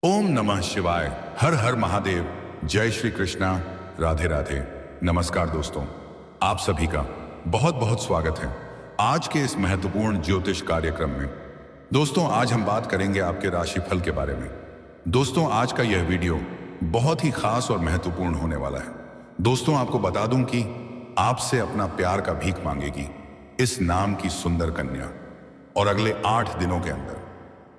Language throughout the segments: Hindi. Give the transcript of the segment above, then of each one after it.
ओम नमः शिवाय। हर हर महादेव। जय श्री कृष्णा। राधे राधे। नमस्कार दोस्तों, आप सभी का बहुत बहुत स्वागत है आज के इस महत्वपूर्ण ज्योतिष कार्यक्रम में। दोस्तों, आज हम बात करेंगे आपके राशिफल के बारे में। दोस्तों, आज का यह वीडियो बहुत ही खास और महत्वपूर्ण होने वाला है। दोस्तों, आपको बता दूं कि आपसे अपना प्यार का भीख मांगेगी इस नाम की सुंदर कन्या, और अगले 8 दिनों के अंदर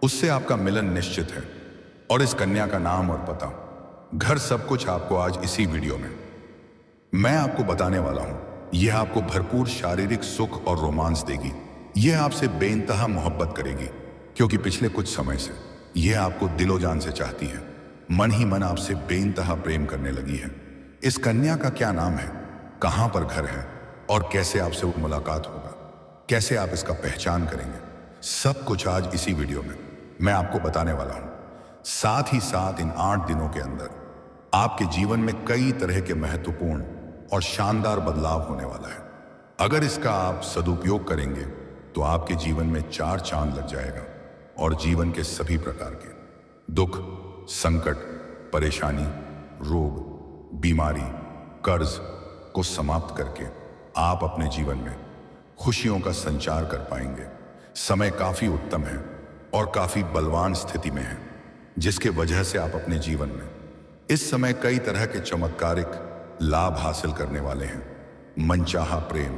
उससे आपका मिलन निश्चित है। और इस कन्या का नाम और पता, घर, सब कुछ आपको आज इसी वीडियो में मैं आपको बताने वाला हूं। यह आपको भरपूर शारीरिक सुख और रोमांस देगी। यह आपसे बेइंतहा मोहब्बत करेगी, क्योंकि पिछले कुछ समय से यह आपको दिलो जान से चाहती है। मन ही मन आपसे बेइंतहा प्रेम करने लगी है। इस कन्या का क्या नाम है, कहां पर घर है, और कैसे आपसे मुलाकात होगा, कैसे आप इसका पहचान करेंगे, सब कुछ आज इसी वीडियो में मैं आपको बताने वाला हूं। साथ ही साथ इन 8 दिनों के अंदर आपके जीवन में कई तरह के महत्वपूर्ण और शानदार बदलाव होने वाला है। अगर इसका आप सदुपयोग करेंगे तो आपके जीवन में 4 चांद लग जाएगा, और जीवन के सभी प्रकार के दुख, संकट, परेशानी, रोग, बीमारी, कर्ज को समाप्त करके आप अपने जीवन में खुशियों का संचार कर पाएंगे। समय काफी उत्तम है और काफी बलवान स्थिति में है, जिसके वजह से आप अपने जीवन में इस समय कई तरह के चमत्कारिक लाभ हासिल करने वाले हैं। मनचाहा प्रेम,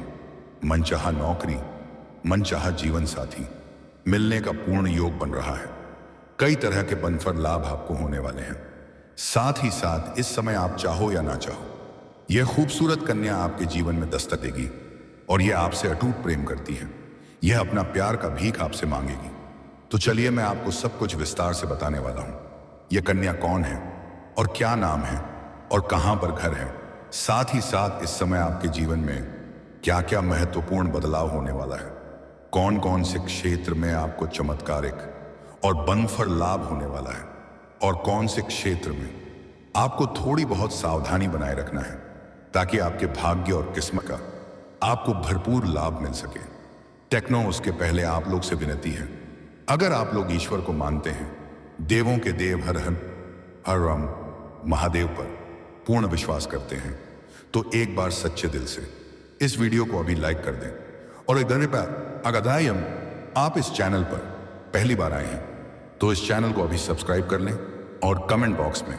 मनचाहा नौकरी, मनचाहा जीवन साथी मिलने का पूर्ण योग बन रहा है। कई तरह के बनफर लाभ आपको होने वाले हैं। साथ ही साथ इस समय आप चाहो या ना चाहो, यह खूबसूरत कन्या आपके जीवन में दस्तक देगी, और यह आपसे अटूट प्रेम करती है। यह अपना प्यार का भीख आपसे मांगेगी। तो चलिए, मैं आपको सब कुछ विस्तार से बताने वाला हूं। यह कन्या कौन है, और क्या नाम है, और कहां पर घर है। साथ ही साथ इस समय आपके जीवन में क्या क्या महत्वपूर्ण बदलाव होने वाला है, कौन कौन से क्षेत्र में आपको चमत्कारिक और बनफर लाभ होने वाला है, और कौन से क्षेत्र में आपको थोड़ी बहुत सावधानी बनाए रखना है, ताकि आपके भाग्य और किस्मत का आपको भरपूर लाभ मिल सके। टेक्नो, उसके पहले आप लोग से विनती है, अगर आप लोग ईश्वर को मानते हैं, देवों के देव हर हर हर राम महादेव पर पूर्ण विश्वास करते हैं, तो एक बार सच्चे दिल से इस वीडियो को अभी लाइक कर दें। और अगर आप इस चैनल पर पहली बार आए हैं तो इस चैनल को अभी सब्सक्राइब कर लें, और कमेंट बॉक्स में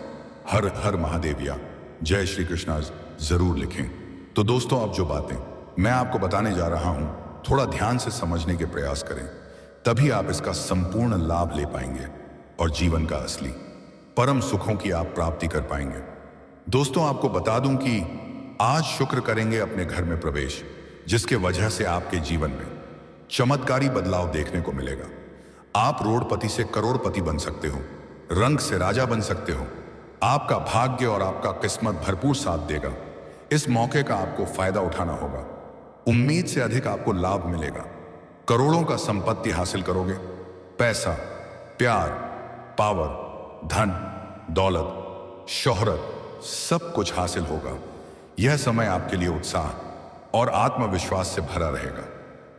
हर हर महादेव या जय श्री कृष्णा जरूर लिखें। तो दोस्तों, अब जो बातें मैं आपको बताने जा रहा हूं, थोड़ा ध्यान से समझने के प्रयास करें, तभी आप इसका संपूर्ण लाभ ले पाएंगे और जीवन का असली परम सुखों की आप प्राप्ति कर पाएंगे। दोस्तों, आपको बता दूं कि आज शुक्र करेंगे अपने घर में प्रवेश, जिसके वजह से आपके जीवन में चमत्कारी बदलाव देखने को मिलेगा। आप रोडपति से करोड़पति बन सकते हो, रंग से राजा बन सकते हो। आपका भाग्य और आपका किस्मत भरपूर साथ देगा। इस मौके का आपको फायदा उठाना होगा। उम्मीद से अधिक आपको लाभ मिलेगा। करोड़ों का संपत्ति हासिल करोगे। पैसा, प्यार, पावर, धन, दौलत, शोहरत, सब कुछ हासिल होगा। यह समय आपके लिए उत्साह और आत्मविश्वास से भरा रहेगा।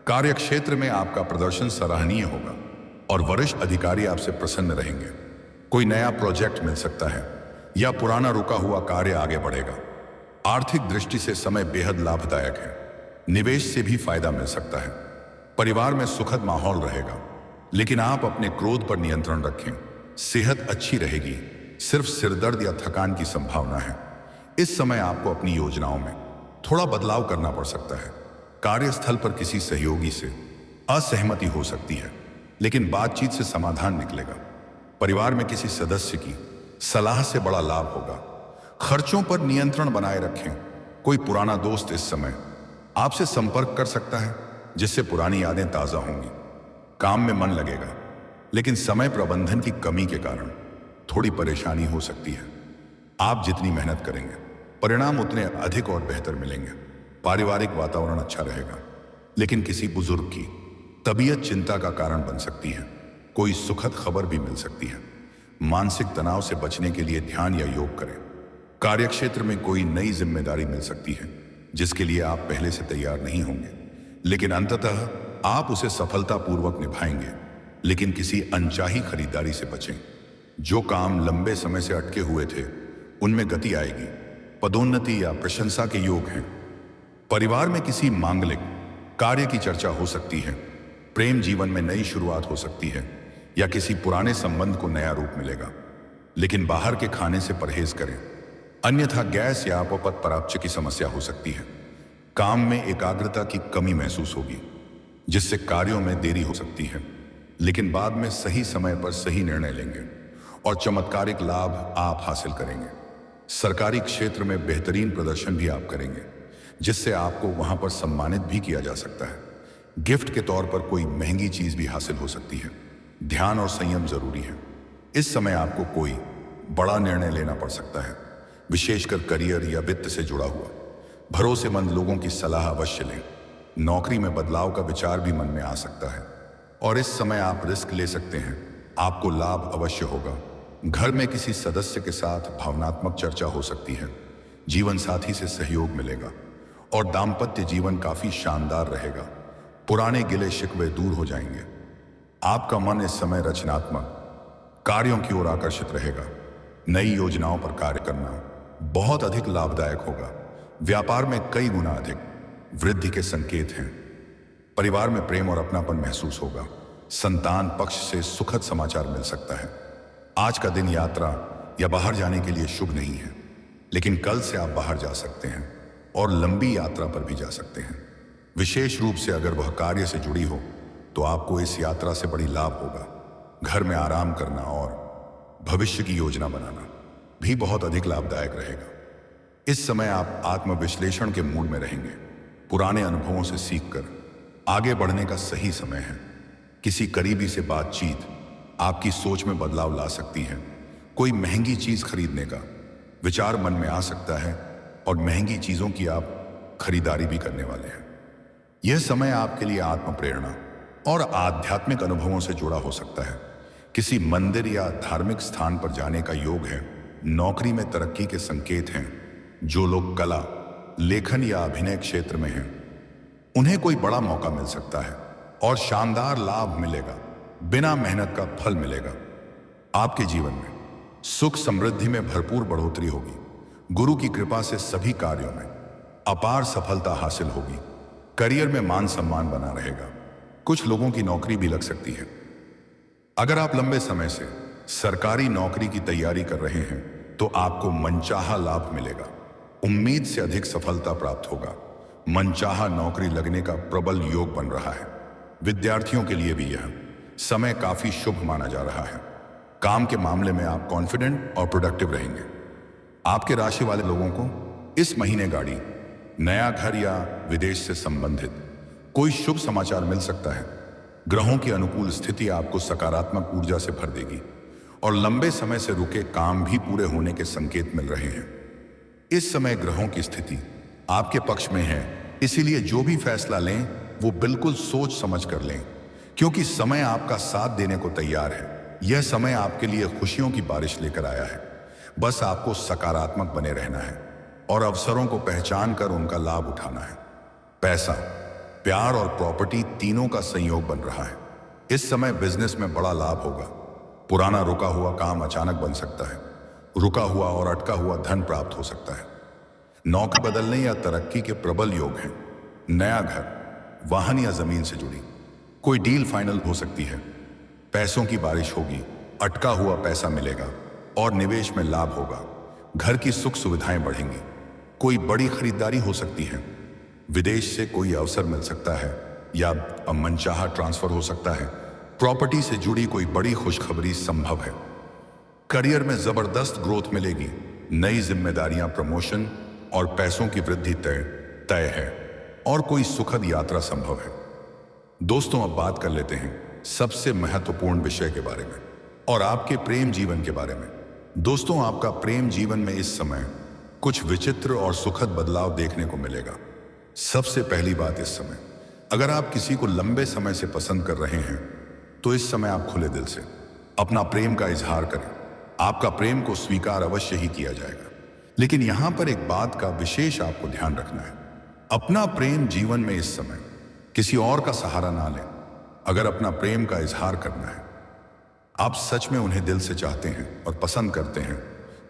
कार्यक्षेत्र में आपका प्रदर्शन सराहनीय होगा, और वरिष्ठ अधिकारी आपसे प्रसन्न रहेंगे। कोई नया प्रोजेक्ट मिल सकता है, या पुराना रुका हुआ कार्य आगे बढ़ेगा। आर्थिक दृष्टि से समय बेहद लाभदायक है। निवेश से भी फायदा मिल सकता है। परिवार में सुखद माहौल रहेगा, लेकिन आप अपने क्रोध पर नियंत्रण रखें। सेहत अच्छी रहेगी, सिर्फ सिरदर्द या थकान की संभावना है। इस समय आपको अपनी योजनाओं में थोड़ा बदलाव करना पड़ सकता है। कार्यस्थल पर किसी सहयोगी से असहमति हो सकती है, लेकिन बातचीत से समाधान निकलेगा। परिवार में किसी सदस्य की सलाह से बड़ा लाभ होगा। खर्चों पर नियंत्रण बनाए रखें। कोई पुराना दोस्त इस समय आपसे संपर्क कर सकता है, जिससे पुरानी यादें ताजा होंगी। काम में मन लगेगा, लेकिन समय प्रबंधन की कमी के कारण थोड़ी परेशानी हो सकती है। आप जितनी मेहनत करेंगे, परिणाम उतने अधिक और बेहतर मिलेंगे। पारिवारिक वातावरण अच्छा रहेगा, लेकिन किसी बुजुर्ग की तबीयत चिंता का कारण बन सकती है। कोई सुखद खबर भी मिल सकती है। मानसिक तनाव से बचने के लिए ध्यान या योग करें। कार्यक्षेत्र में कोई नई जिम्मेदारी मिल सकती है, जिसके लिए आप पहले से तैयार नहीं होंगे, लेकिन अंततः आप उसे सफलतापूर्वक निभाएंगे। लेकिन किसी अनचाही खरीदारी से बचें। जो काम लंबे समय से अटके हुए थे उनमें गति आएगी। पदोन्नति या प्रशंसा के योग हैं। परिवार में किसी मांगलिक कार्य की चर्चा हो सकती है। प्रेम जीवन में नई शुरुआत हो सकती है या किसी पुराने संबंध को नया रूप मिलेगा। लेकिन बाहर के खाने से परहेज करें, अन्यथा गैस या अपपत परापच की समस्या हो सकती है। काम में एकाग्रता की कमी महसूस होगी, जिससे कार्यों में देरी हो सकती है। लेकिन बाद में सही समय पर सही निर्णय लेंगे और चमत्कारिक लाभ आप हासिल करेंगे। सरकारी क्षेत्र में बेहतरीन प्रदर्शन भी आप करेंगे, जिससे आपको वहां पर सम्मानित भी किया जा सकता है। गिफ्ट के तौर पर कोई महंगी चीज भी हासिल हो सकती है। ध्यान और संयम जरूरी है। इस समय आपको कोई बड़ा निर्णय लेना पड़ सकता है, विशेषकर करियर या वित्त से जुड़ा हुआ। भरोसेमंद लोगों की सलाह अवश्य लें। नौकरी में बदलाव का विचार भी मन में आ सकता है और इस समय आप रिस्क ले सकते हैं। आपको लाभ अवश्य होगा। घर में किसी सदस्य के साथ भावनात्मक चर्चा हो सकती है। जीवन साथी से सहयोग मिलेगा और दाम्पत्य जीवन काफी शानदार रहेगा। पुराने गिले शिकवे दूर हो जाएंगे। आपका मन इस समय रचनात्मक कार्यों की ओर आकर्षित रहेगा। नई योजनाओं पर कार्य करना बहुत अधिक लाभदायक होगा। व्यापार में कई गुना अधिक वृद्धि के संकेत हैं। परिवार में प्रेम और अपनापन महसूस होगा। संतान पक्ष से सुखद समाचार मिल सकता है। आज का दिन यात्रा या बाहर जाने के लिए शुभ नहीं है, लेकिन कल से आप बाहर जा सकते हैं और लंबी यात्रा पर भी जा सकते हैं। विशेष रूप से अगर वह कार्य से जुड़ी हो तो आपको इस यात्रा से बड़ी लाभ होगा। घर में आराम करना और भविष्य की योजना बनाना भी बहुत अधिक लाभदायक रहेगा। इस समय आप आत्मविश्लेषण के मूड में रहेंगे। पुराने अनुभवों से सीखकर आगे बढ़ने का सही समय है। किसी करीबी से बातचीत आपकी सोच में बदलाव ला सकती है। कोई महंगी चीज खरीदने का विचार मन में आ सकता है और महंगी चीजों की आप खरीदारी भी करने वाले हैं। यह समय आपके लिए आत्म प्रेरणा और आध्यात्मिक अनुभवों से जुड़ा हो सकता है। किसी मंदिर या धार्मिक स्थान पर जाने का योग है। नौकरी में तरक्की के संकेत हैं। जो लोग कला, लेखन या अभिनय क्षेत्र में हैं, उन्हें कोई बड़ा मौका मिल सकता है और शानदार लाभ मिलेगा। बिना मेहनत का फल मिलेगा। आपके जीवन में सुख समृद्धि में भरपूर बढ़ोतरी होगी। गुरु की कृपा से सभी कार्यों में अपार सफलता हासिल होगी। करियर में मान सम्मान बना रहेगा। कुछ लोगों की नौकरी भी लग सकती है। अगर आप लंबे समय से सरकारी नौकरी की तैयारी कर रहे हैं तो आपको मनचाहा लाभ मिलेगा। उम्मीद से अधिक सफलता प्राप्त होगा। मनचाहा नौकरी लगने का प्रबल योग बन रहा है। विद्यार्थियों के लिए भी यह समय काफी शुभ माना जा रहा है। काम के मामले में आप कॉन्फिडेंट और प्रोडक्टिव रहेंगे। आपके राशि वाले लोगों को इस महीने गाड़ी, नया घर या विदेश से संबंधित कोई शुभ समाचार मिल सकता है। ग्रहों की अनुकूल स्थिति आपको सकारात्मक ऊर्जा से भर देगी और लंबे समय से रुके काम भी पूरे होने के संकेत मिल रहे हैं। इस समय ग्रहों की स्थिति आपके पक्ष में है, इसीलिए जो भी फैसला लें वो बिल्कुल सोच समझ कर लें, क्योंकि समय आपका साथ देने को तैयार है। यह समय आपके लिए खुशियों की बारिश लेकर आया है। बस आपको सकारात्मक बने रहना है और अवसरों को पहचान कर उनका लाभ उठाना है। पैसा, प्यार और प्रॉपर्टी तीनों का संयोग बन रहा है। इस समय बिजनेस में बड़ा लाभ होगा। पुराना रुका हुआ काम अचानक बन सकता है। रुका हुआ और अटका हुआ धन प्राप्त हो सकता है। नौकरी बदलने या तरक्की के प्रबल योग हैं। नया घर, वाहन या जमीन से जुड़ी कोई डील फाइनल हो सकती है। पैसों की बारिश होगी। अटका हुआ पैसा मिलेगा और निवेश में लाभ होगा। घर की सुख सुविधाएं बढ़ेंगी। कोई बड़ी खरीदारी हो सकती है। विदेश से कोई अवसर मिल सकता है या मनचाहा ट्रांसफर हो सकता है। प्रॉपर्टी से जुड़ी कोई बड़ी खुशखबरी संभव है। करियर में जबरदस्त ग्रोथ मिलेगी। नई जिम्मेदारियां, प्रमोशन और पैसों की वृद्धि तय है और कोई सुखद यात्रा संभव है। दोस्तों, अब बात कर लेते हैं सबसे महत्वपूर्ण विषय के बारे में और आपके प्रेम जीवन के बारे में। दोस्तों, आपका प्रेम जीवन में इस समय कुछ विचित्र और सुखद बदलाव देखने को मिलेगा। सबसे पहली बात, इस समय अगर आप किसी को लंबे समय से पसंद कर रहे हैं तो इस समय आप खुले दिल से अपना प्रेम का इजहार करें। आपका प्रेम को स्वीकार अवश्य ही किया जाएगा। लेकिन यहां पर एक बात का विशेष आपको ध्यान रखना है। अपना प्रेम जीवन में इस समय किसी और का सहारा ना लें। अगर अपना प्रेम का इजहार करना है आप सच में उन्हें दिल से चाहते हैं और पसंद करते हैं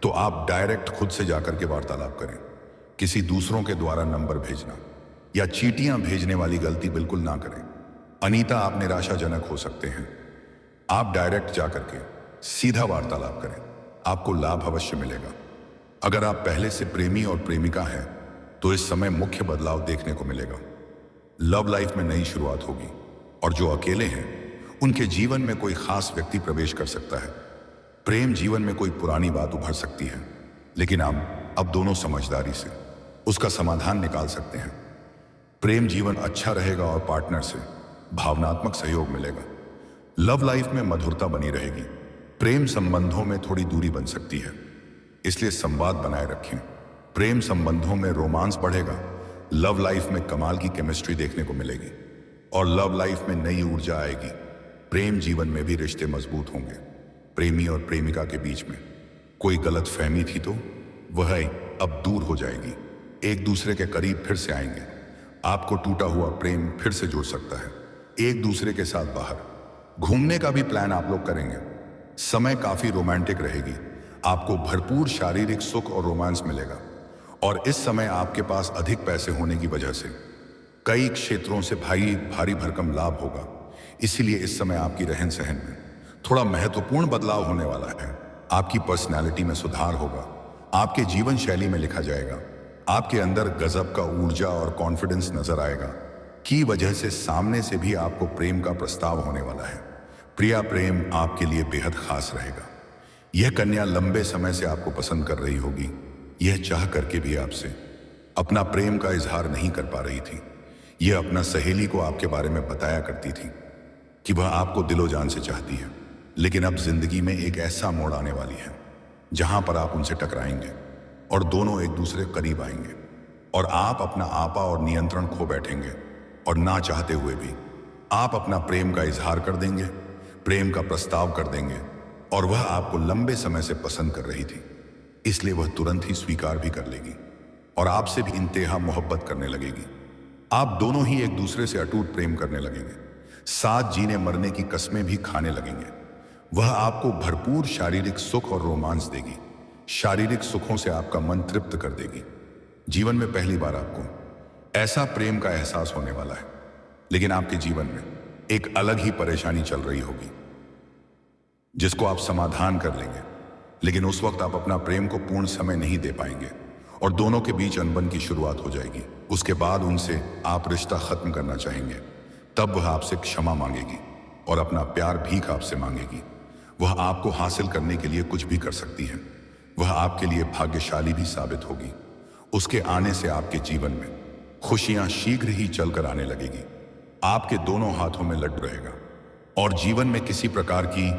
तो आप डायरेक्ट खुद से जाकर के वार्तालाप करें। किसी दूसरों के द्वारा नंबर भेजना या चीटियां भेजने वाली गलती बिल्कुल ना करें। अनीता, आप निराशाजनक हो सकते हैं। आप डायरेक्ट जाकर के सीधा वार्तालाप करें, आपको लाभ अवश्य मिलेगा। अगर आप पहले से प्रेमी और प्रेमिका हैं तो इस समय मुख्य बदलाव देखने को मिलेगा। लव लाइफ में नई शुरुआत होगी और जो अकेले हैं उनके जीवन में कोई खास व्यक्ति प्रवेश कर सकता है। प्रेम जीवन में कोई पुरानी बात उभर सकती है, लेकिन आप अब दोनों समझदारी से उसका समाधान निकाल सकते हैं। प्रेम जीवन अच्छा रहेगा और पार्टनर से भावनात्मक सहयोग मिलेगा। लव लाइफ में मधुरता बनी रहेगी। प्रेम संबंधों में थोड़ी दूरी बन सकती है, इसलिए संवाद बनाए रखें। प्रेम संबंधों में रोमांस बढ़ेगा। लव लाइफ में कमाल की केमिस्ट्री देखने को मिलेगी और लव लाइफ में नई ऊर्जा आएगी। प्रेम जीवन में भी रिश्ते मजबूत होंगे। प्रेमी और प्रेमिका के बीच में कोई गलतफहमी थी तो वह अब दूर हो जाएगी। एक दूसरे के करीब फिर से आएंगे। आपको टूटा हुआ प्रेम फिर से जुड़ सकता है। एक दूसरे के साथ बाहर घूमने का भी प्लान आप लोग करेंगे। समय काफी रोमांटिक रहेगी। आपको भरपूर शारीरिक सुख और रोमांस मिलेगा और इस समय आपके पास अधिक पैसे होने की वजह से कई क्षेत्रों से भारी भरकम लाभ होगा। इसीलिए इस समय आपकी रहन सहन में थोड़ा महत्वपूर्ण बदलाव होने वाला है। आपकी पर्सनैलिटी में सुधार होगा। आपके जीवन शैली में लिखा जाएगा। आपके अंदर गजब का ऊर्जा और कॉन्फिडेंस नजर आएगा की वजह से सामने से भी आपको प्रेम का प्रस्ताव होने वाला है। प्रिया, प्रेम आपके लिए बेहद खास रहेगा। यह कन्या लंबे समय से आपको पसंद कर रही होगी। यह चाह करके भी आपसे अपना प्रेम का इजहार नहीं कर पा रही थी। यह अपना सहेली को आपके बारे में बताया करती थी कि वह आपको दिलो जान से चाहती है, लेकिन अब जिंदगी में एक ऐसा मोड़ आने वाली है जहां पर आप उनसे टकराएंगे और दोनों एक दूसरे करीब आएंगे और आप अपना आपा और नियंत्रण खो बैठेंगे और ना चाहते हुए भी आप अपना प्रेम का इजहार कर देंगे, प्रेम का प्रस्ताव कर देंगे और वह आपको लंबे समय से पसंद कर रही थी, इसलिए वह तुरंत ही स्वीकार भी कर लेगी और आपसे भी इंतहा मोहब्बत करने लगेगी। आप दोनों ही एक दूसरे से अटूट प्रेम करने लगेंगे, साथ जीने मरने की कस्में भी खाने लगेंगे। वह आपको भरपूर शारीरिक सुख और रोमांस देगी। शारीरिक सुखों से आपका मन तृप्त कर देगी। जीवन में पहली बार आपको ऐसा प्रेम का एहसास होने वाला है, लेकिन आपके जीवन में एक अलग ही परेशानी चल रही होगी जिसको आप समाधान कर लेंगे, लेकिन उस वक्त आप अपना प्रेम को पूर्ण समय नहीं दे पाएंगे और दोनों के बीच अनबन की शुरुआत हो जाएगी। उसके बाद उनसे आप रिश्ता खत्म करना चाहेंगे। तब वह आपसे क्षमा मांगेगी और अपना प्यार भीख आपसे मांगेगी। वह आपको हासिल करने के लिए कुछ भी कर सकती है। वह आपके लिए भाग्यशाली भी साबित होगी। उसके आने से आपके जीवन में खुशियां शीघ्र ही चलकर आने लगेगी। आपके दोनों हाथों में लड्डू रहेगा और जीवन में किसी प्रकार की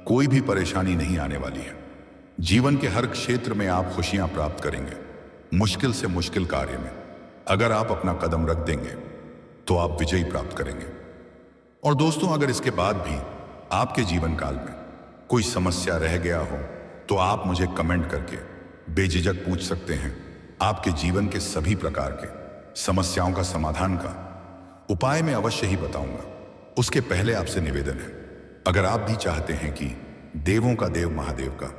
कोई भी परेशानी नहीं आने वाली है। जीवन के हर क्षेत्र में आप खुशियां प्राप्त करेंगे। मुश्किल से मुश्किल कार्य में अगर आप अपना कदम रख देंगे तो आप विजय प्राप्त करेंगे। और दोस्तों, अगर इसके बाद भी आपके जीवन काल में कोई समस्या रह गया हो तो आप मुझे कमेंट करके बेझिझक पूछ सकते हैं। आपके जीवन के सभी प्रकार के समस्याओं का समाधान का उपाय मैं अवश्य ही बताऊंगा। उसके पहले आपसे निवेदन है, अगर आप भी चाहते हैं कि देवों का देव महादेव का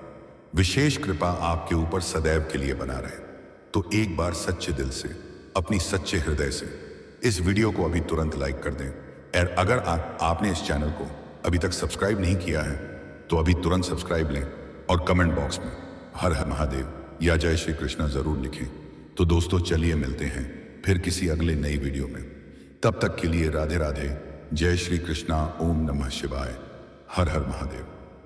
विशेष कृपा आपके ऊपर सदैव के लिए बना रहे, तो एक बार सच्चे दिल से, अपनी सच्चे हृदय से इस वीडियो को अभी तुरंत लाइक कर दें। और अगर आपने इस चैनल को अभी तक सब्सक्राइब नहीं किया है तो अभी तुरंत सब्सक्राइब लें और कमेंट बॉक्स में हर हर महादेव या जय श्री कृष्णा जरूर लिखें। तो दोस्तों, चलिए मिलते हैं फिर किसी अगले नई वीडियो में। तब तक के लिए राधे राधे, जय श्री कृष्णा, ओम नमः शिवाय, हर हर महादेव।